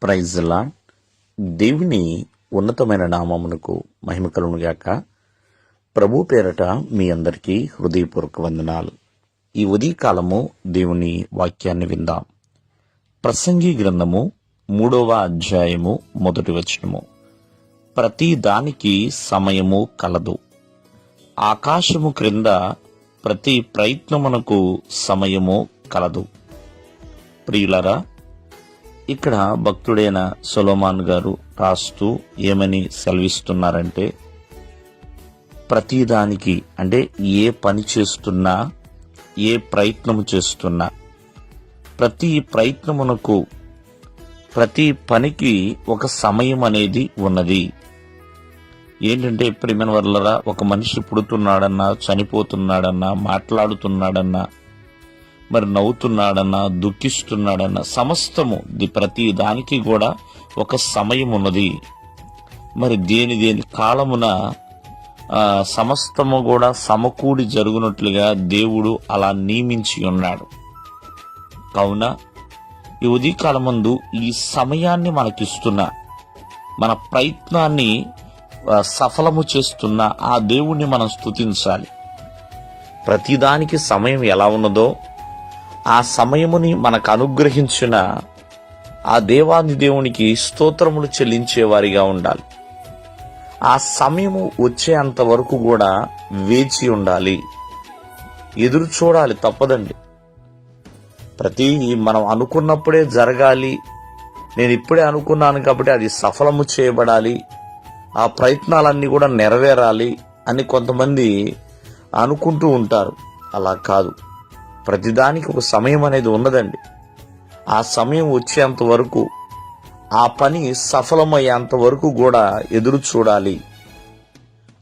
Praise lord. దేవుని ఉన్నతమైన నామమునకు మహిమ కలుగునుగాక. ప్రభు పేరట మీ అందరికీ హృదయపూర్వక వందనాలు. ఈ ఉదయకాలము దేవుని వాక్యాన్ని విందాం. ప్రసంగి గ్రంథము 3వ అధ్యాయము 1వ వచనము. ప్రతి దానికి సమయము కలదు, ఆకాశము క్రింద ప్రతి ప్రయత్నమునకు సమయము కలదు. ప్రియులరా, ఇక్కడ భక్తుడైన సొలొమోను గారు రాస్తూ ఏమని సెలవిస్తున్నారంటే, ప్రతిదానికి అంటే ఏ పని చేస్తున్నా, ఏ ప్రయత్నము చేస్తున్నా, ప్రతి ప్రయత్నమునకు, ప్రతి పనికి ఒక సమయం అనేది ఉన్నది. ఏంటంటే ప్రియమైన వర్లరా, ఒక మనిషి పుడుతున్నాడన్నా, చనిపోతున్నాడన్నా, మాట్లాడుతున్నాడన్నా, మరి నవ్వుతున్నాడన్నా, దుఃఖిస్తున్నాడన్నా, సమస్తము ప్రతి దానికి కూడా ఒక సమయం ఉన్నది. మరి దేని కాలమున సమస్తము కూడా సమకూడి జరుగునట్లుగా దేవుడు అలా నియమించి ఉన్నాడు. కావున ఈ ఉదయకాలమందు ఈ సమయాన్ని మనకిస్తున్న, మన ప్రయత్నాన్ని సఫలము చేస్తున్న ఆ దేవుణ్ణి మనం స్తుతించాలి. ప్రతిదానికి సమయం ఎలా ఉన్నదో ఆ సమయముని మనకు అనుగ్రహించిన ఆ దేవాది దేవునికి స్తోత్రములు చెల్లించేవారిగా ఉండాలి. ఆ సమయము వచ్చేంత వరకు కూడా వేచి ఉండాలి, ఎదురు చూడాలి, తప్పదండి. ప్రతి మనం అనుకున్నప్పుడే జరగాలి, నేను ఇప్పుడే అనుకున్నాను కాబట్టి అది సఫలము చేయబడాలి, ఆ ప్రయత్నాలన్నీ కూడా నెరవేరాలి అని కొంతమంది అనుకుంటూ ఉంటారు. అలా కాదు. ప్రతిదానికి ఒక సమయం అనేది ఉన్నదండి. ఆ సమయం వచ్చేంత వరకు, ఆ పని సఫలమయ్యేంత వరకు కూడా ఎదురు చూడాలి.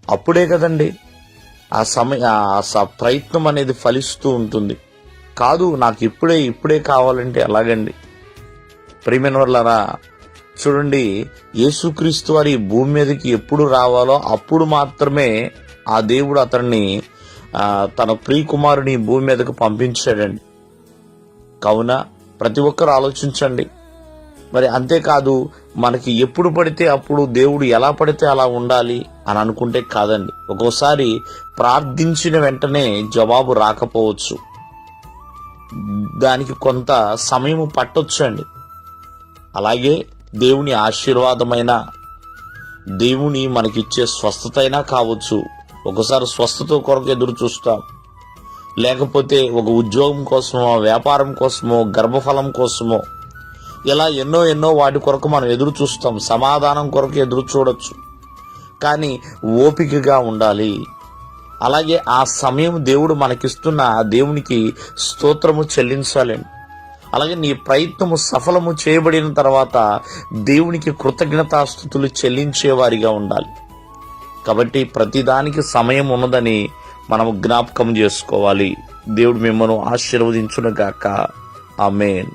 అప్పుడే కదండి ఆ ప్రయత్నం అనేది ఫలిస్తూ ఉంటుంది. కాదు నాకు ఇప్పుడే కావాలంటే ఎలాగండి? ప్రియమైన వాళ్ళారా, చూడండి, యేసుక్రీస్తు వారి భూమి మీదకి ఎప్పుడు రావాలో అప్పుడు మాత్రమే ఆ దేవుడు అతన్ని తన ప్రియకుమారుని భూమి మీదకు పంపించాడండి. కావున ప్రతి ఒక్కరు ఆలోచించండి. మరి అంతేకాదు, మనకి ఎప్పుడు పడితే అప్పుడు దేవుడు ఎలా పడితే అలా ఉండాలి అని అనుకుంటే కాదండి. ఒక్కోసారి ప్రార్థించిన వెంటనే జవాబు రాకపోవచ్చు, దానికి కొంత సమయం పట్టొచ్చండి. అలాగే దేవుని ఆశీర్వాదమైన, దేవుని మనకిచ్చే స్వస్థత అయినా కావచ్చు. ఒకసారి స్వస్థత కొరకు ఎదురు చూస్తాం, లేకపోతే ఒక ఉద్యోగం కోసమో, వ్యాపారం కోసమో, గర్భఫలం కోసమో, ఇలా ఎన్నో వాటి కొరకు మనం ఎదురు చూస్తాం. సమాధానం కొరకు ఎదురు చూడొచ్చు, కానీ ఓపికగా ఉండాలి. అలాగే ఆ సమయం దేవుడు మనకిస్తున్న దేవునికి స్తోత్రము చెల్లించాలండి. అలాగే నీ ప్రయత్నము సఫలము చేయబడిన తర్వాత దేవునికి కృతజ్ఞతాస్తుతులు చెల్లించేవారిగా ఉండాలి. కాబట్టి ప్రతిదానికి సమయం ఉన్నదని మనము జ్ఞాపకం చేసుకోవాలి. దేవుడు మిమ్మల్ని ఆశీర్వదించును గాక. ఆమేన్.